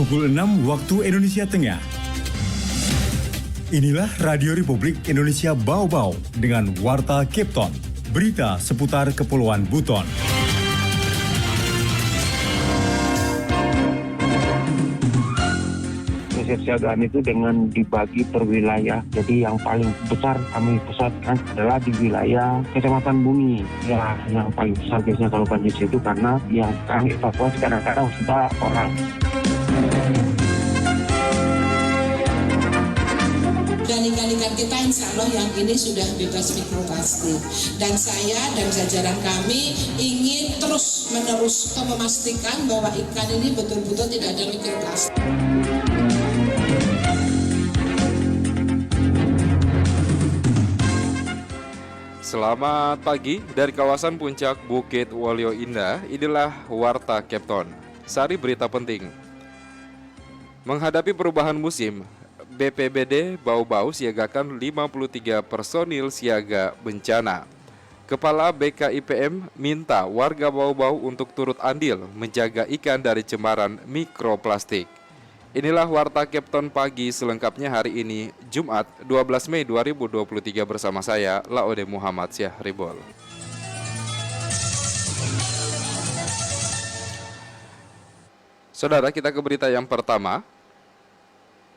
pukul 6 waktu Indonesia Tengah. Inilah Radio Republik Indonesia Bau-Bau dengan Warta Kepton, berita seputar Kepulauan Buton. Kesiapsiagaan itu dengan dibagi per wilayah. Jadi yang paling besar kami pusatkan adalah di wilayah Kecamatan Bumi. Ya, yang paling besar biasanya kalau banjir itu karena yang kami evakuasi kadang-kadang sudah orang. Dan ikan-ikan kita insya Allah yang ini sudah bebas mikroplastik. Dan saya dan jajaran kami ingin terus-menerus memastikan bahwa ikan ini betul-betul tidak ada mikroplastik. Selamat pagi dari kawasan puncak Bukit Wolio Indah. Inilah Warta Kepton. Sari berita penting. Menghadapi perubahan musim, BPBD Bau-Bau siagakan 53 personil siaga bencana. Kepala BKIPM minta warga Bau-Bau untuk turut andil menjaga ikan dari cemaran mikroplastik. Inilah Warta Kepton pagi selengkapnya hari ini, Jumat 12 Mei 2023 bersama saya, Laode Muhammad Syahribol. Saudara, kita ke berita yang pertama.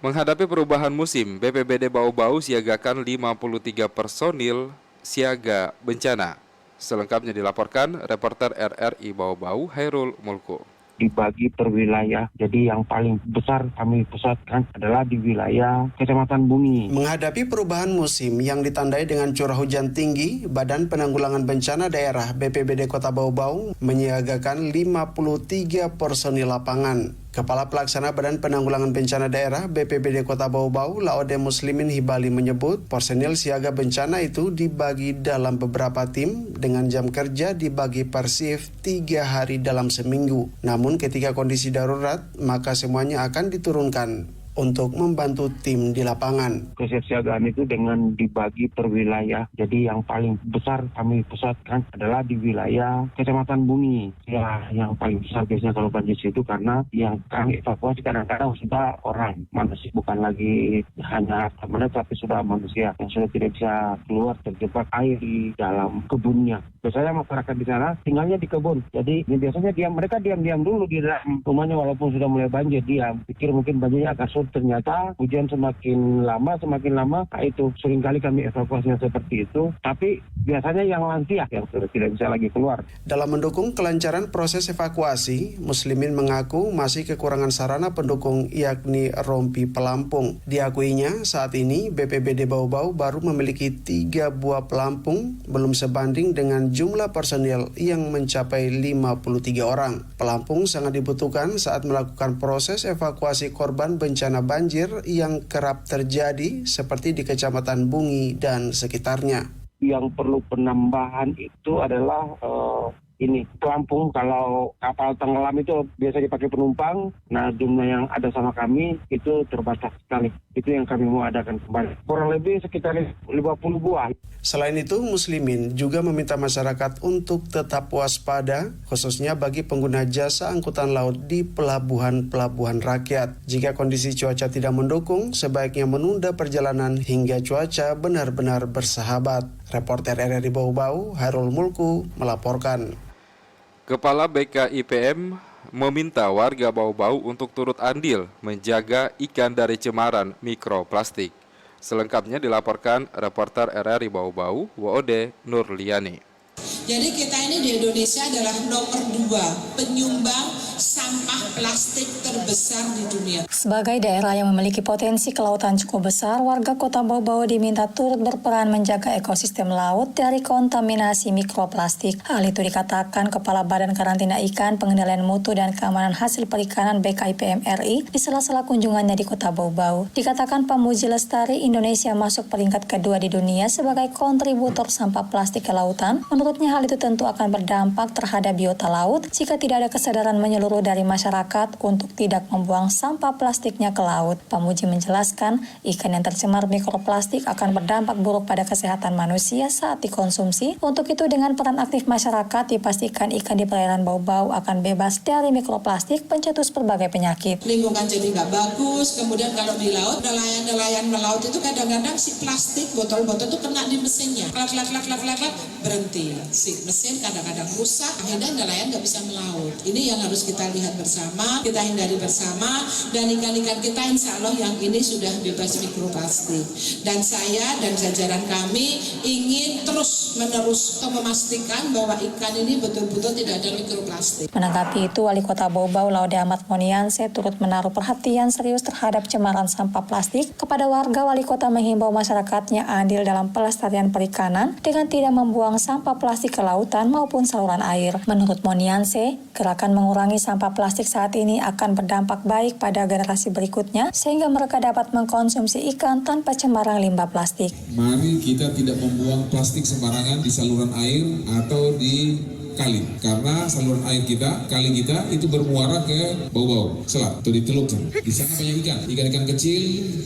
Menghadapi perubahan musim, BPBD Bau-Bau siagakan 53 personil siaga bencana. Selengkapnya dilaporkan reporter RRI Bau-Bau, Hairul Mulku. Dibagi per wilayah. Jadi yang paling besar kami pusatkan adalah di wilayah Kecamatan Bumi. Menghadapi perubahan musim yang ditandai dengan curah hujan tinggi, Badan Penanggulangan Bencana Daerah BPBD Kota Bau-Bau menyiagakan 53 personil lapangan. Kepala Pelaksana Badan Penanggulangan Bencana Daerah BPBD Kota Bau-Bau, Laode Muslimin Hibali menyebut, personil siaga bencana itu dibagi dalam beberapa tim dengan jam kerja dibagi per shift 3 hari dalam seminggu. Namun ketika kondisi darurat, maka semuanya akan diturunkan untuk membantu tim di lapangan. Kesiapsiagaan itu dengan dibagi per wilayah. Jadi yang paling besar kami pusatkan adalah di wilayah Kecamatan Bumi. Ya, yang paling besar biasanya kalau banjir itu karena yang kami evakuasi kadang-kadang sudah orang. Manusia, bukan lagi hanya teman tapi sudah manusia yang sudah tidak bisa keluar, terjebak air di dalam kebunnya. Biasanya masyarakat di sana tinggalnya di kebun. Jadi biasanya mereka diam dulu di dalam rumahnya walaupun sudah mulai banjir, diam. Pikir mungkin banjirnya akan surut. Ternyata hujan semakin lama, itu seringkali kami evakuasinya seperti itu. Tapi biasanya yang lansia yang sudah tidak bisa lagi keluar. Dalam mendukung kelancaran proses evakuasi, Muslimin mengaku masih kekurangan sarana pendukung yakni rompi pelampung. Diakuinya saat ini BPBD Bau-Bau baru memiliki 3 buah pelampung, belum sebanding dengan jumlah personil yang mencapai 53 orang. Pelampung sangat dibutuhkan saat melakukan proses evakuasi korban bencana banjir yang kerap terjadi seperti di Kecamatan Bungi dan sekitarnya. Yang perlu penambahan itu adalah pelampung. Kalau kapal tenggelam itu biasa dipakai penumpang. Nah, jumlah yang ada sama kami itu terbatas sekali. Itu yang kami mau adakan kembali. Kurang lebih sekitar 50 buah. Selain itu, Muslimin juga meminta masyarakat untuk tetap waspada, khususnya bagi pengguna jasa angkutan laut di pelabuhan-pelabuhan rakyat. Jika kondisi cuaca tidak mendukung, sebaiknya menunda perjalanan hingga cuaca benar-benar bersahabat. Reporter RRI Bau-Bau, Hairul Mulku, melaporkan. Kepala BKIPM meminta warga Bau-Bau untuk turut andil menjaga ikan dari cemaran mikroplastik. Selengkapnya dilaporkan reporter RRI Bau-Bau, Woode Nurliani. Jadi kita ini di Indonesia adalah nomor 2 penyumbang sampah plastik terbesar di dunia. Sebagai daerah yang memiliki potensi kelautan cukup besar, warga Kota Bau-Bau diminta turut berperan menjaga ekosistem laut dari kontaminasi mikroplastik. Hal itu dikatakan Kepala Badan Karantina Ikan, Pengendalian Mutu dan Keamanan Hasil Perikanan BKIPM RI di sela-sela kunjungannya di Kota Bau-Bau. Dikatakan Pamuji Lestari, Indonesia masuk peringkat kedua di dunia sebagai kontributor sampah plastik ke lautan. Menurutnya hal itu tentu akan berdampak terhadap biota laut jika tidak ada kesadaran menyeluruh menyuruh dari masyarakat untuk tidak membuang sampah plastiknya ke laut. Pamuji menjelaskan, ikan yang tercemar mikroplastik akan berdampak buruk pada kesehatan manusia saat dikonsumsi. Untuk itu, dengan peran aktif masyarakat, dipastikan ikan di perairan Bau-Bau akan bebas dari mikroplastik pencetus berbagai penyakit. Lingkungan jadi nggak bagus, kemudian kalau di laut, nelayan melaut itu kadang-kadang si plastik, botol-botol itu kena di mesinnya. Klak, berhenti. Si mesin kadang-kadang rusak, akhirnya nelayan nggak bisa melaut. Ini yang harus kita lihat bersama, kita hindari bersama, dan ikan-ikan kita insya Allah yang ini sudah bebas mikroplastik. Dan saya dan jajaran kami ingin terus-menerus memastikan bahwa ikan ini betul-betul tidak ada mikroplastik. Menanggapi itu, Wali Kota Bau-Bau Laude Ahmad Monianse turut menaruh perhatian serius terhadap cemaran sampah plastik. Kepada warga, Wali Kota menghimbau masyarakatnya andil dalam pelestarian perikanan dengan tidak membuang sampah plastik ke lautan maupun saluran air. Menurut Monianse, gerakan mengurangi sampah plastik saat ini akan berdampak baik pada generasi berikutnya sehingga mereka dapat mengkonsumsi ikan tanpa cemaran limbah plastik. Mari kita tidak membuang plastik sembarangan di saluran air atau di kali, karena saluran air kita, kali kita itu bermuara ke Bau-Bau Selat atau di Teluk. Di sana banyak ikan kecil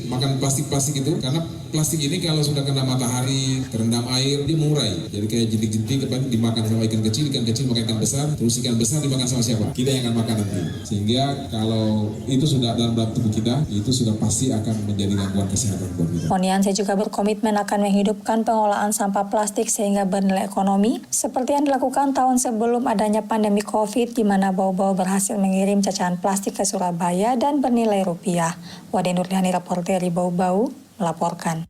makan plastik itu, karena plastik ini kalau sudah kena matahari, terendam air, dia mengurai. Jadi kayak jentik-jentik dimakan sama ikan kecil makan ikan besar, terus ikan besar dimakan sama siapa? Kita yang akan makan nanti. Sehingga kalau itu sudah dalam tubuh kita, itu sudah pasti akan menjadi gangguan kesehatan buat kita. Monianse juga berkomitmen akan menghidupkan pengolahan sampah plastik sehingga bernilai ekonomi, seperti yang dilakukan tahun sebelum adanya pandemi COVID, di mana Bau-Bau berhasil mengirim cacahan plastik ke Surabaya dan bernilai rupiah. Wade Nurliani, reporter dari Bau-Bau, melaporkan.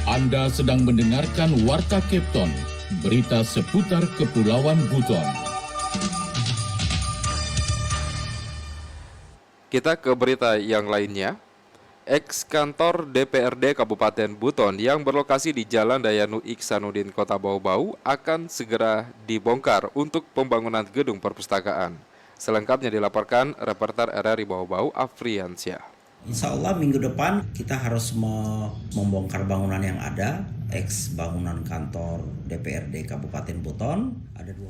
Anda sedang mendengarkan Warta Kepton, berita seputar Kepulauan Buton. Kita ke berita yang lainnya. Ex-kantor DPRD Kabupaten Buton yang berlokasi di Jalan Dayanu Iksanuddin, Kota Bau-Bau akan segera dibongkar untuk pembangunan gedung perpustakaan. Selengkapnya dilaporkan reporter RRI Bau-Bau, Afriansyah. Insya Allah minggu depan kita harus membongkar bangunan yang ada, ex-bangunan kantor DPRD Kabupaten Buton.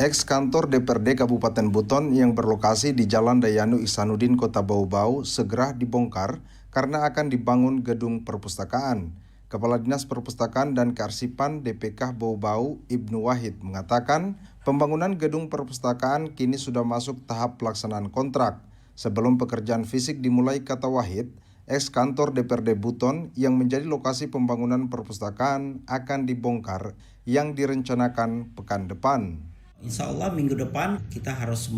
Ex-kantor DPRD Kabupaten Buton yang berlokasi di Jalan Dayanu Iksanuddin, Kota Bau-Bau segera dibongkar karena akan dibangun gedung perpustakaan. Kepala Dinas Perpustakaan dan Kearsipan DPK Bau-Bau, Ibnu Wahid, mengatakan pembangunan gedung perpustakaan kini sudah masuk tahap pelaksanaan kontrak. Sebelum pekerjaan fisik dimulai, kata Wahid, ex-kantor DPRD Buton yang menjadi lokasi pembangunan perpustakaan akan dibongkar yang direncanakan pekan depan. Insya Allah minggu depan kita harus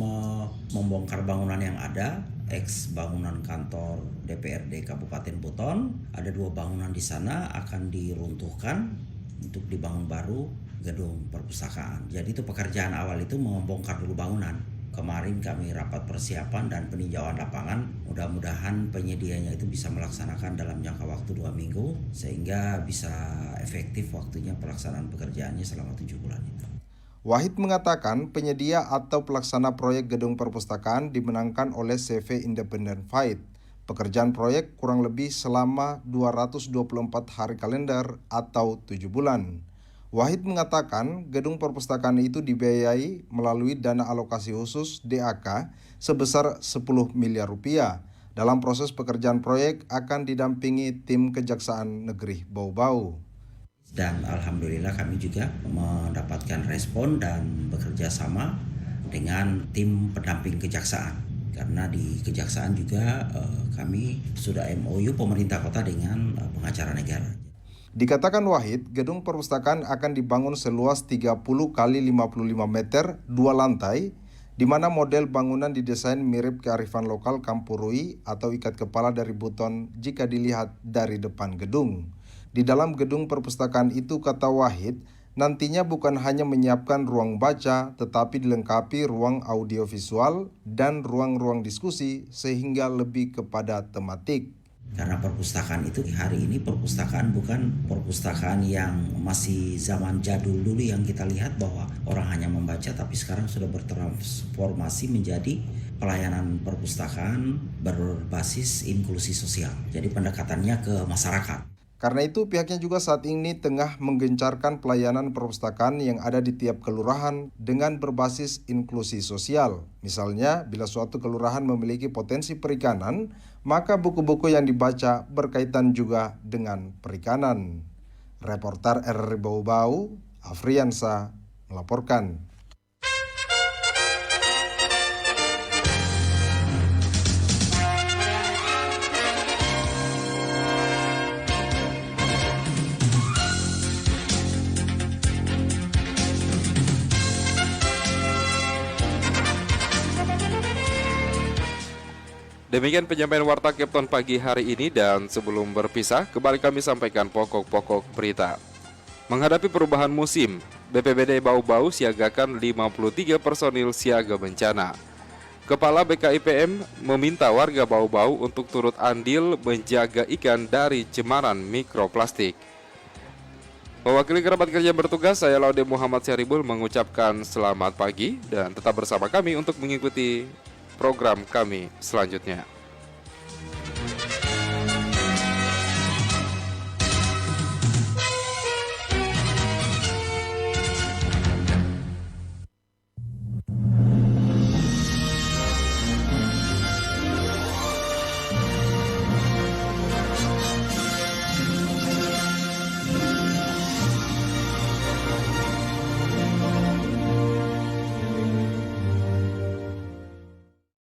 membongkar bangunan yang ada, ex-bangunan kantor DPRD Kabupaten Buton. Ada 2 bangunan di sana akan diruntuhkan untuk dibangun baru gedung perpustakaan. Jadi itu pekerjaan awal itu membongkar dulu bangunan. Kemarin kami rapat persiapan dan peninjauan lapangan. Mudah-mudahan penyedianya itu bisa melaksanakan dalam jangka waktu 2 minggu sehingga bisa efektif waktunya pelaksanaan pekerjaannya selama 7 bulan itu. Wahid mengatakan penyedia atau pelaksana proyek gedung perpustakaan dimenangkan oleh CV Independent Fight. Pekerjaan proyek kurang lebih selama 224 hari kalender atau 7 bulan. Wahid mengatakan gedung perpustakaan itu dibiayai melalui dana alokasi khusus DAK sebesar 10 miliar rupiah. Dalam proses pekerjaan proyek akan didampingi tim Kejaksaan Negeri Bau-Bau. Dan alhamdulillah kami juga mendapatkan respon dan bekerja sama dengan tim pendamping kejaksaan. Karena di kejaksaan juga kami sudah MOU pemerintah kota dengan pengacara negara. Dikatakan Wahid, gedung perpustakaan akan dibangun seluas 30 kali 55 meter, 2 lantai, di mana model bangunan didesain mirip kearifan lokal Kampurui atau ikat kepala dari Buton jika dilihat dari depan gedung. Di dalam gedung perpustakaan itu, kata Wahid, nantinya bukan hanya menyiapkan ruang baca, tetapi dilengkapi ruang audiovisual dan ruang-ruang diskusi sehingga lebih kepada tematik. Karena perpustakaan itu hari ini perpustakaan bukan perpustakaan yang masih zaman jadul dulu yang kita lihat bahwa orang hanya membaca, tapi sekarang sudah bertransformasi menjadi pelayanan perpustakaan berbasis inklusi sosial. Jadi pendekatannya ke masyarakat. Karena itu pihaknya juga saat ini tengah menggencarkan pelayanan perpustakaan yang ada di tiap kelurahan dengan berbasis inklusi sosial. Misalnya, bila suatu kelurahan memiliki potensi perikanan, maka buku-buku yang dibaca berkaitan juga dengan perikanan. Reporter RRI Bau-Bau, Afriansa, melaporkan. Demikian penyampaian Warta Kepton pagi hari ini, dan sebelum berpisah, kembali kami sampaikan pokok-pokok berita. Menghadapi perubahan musim, BPBD Bau-Bau siagakan 53 personil siaga bencana. Kepala BKIPM meminta warga Bau-Bau untuk turut andil menjaga ikan dari cemaran mikroplastik. Mewakili kerabat kerja bertugas, saya Laude Muhammad Syaribul mengucapkan selamat pagi dan tetap bersama kami untuk mengikuti program kami selanjutnya.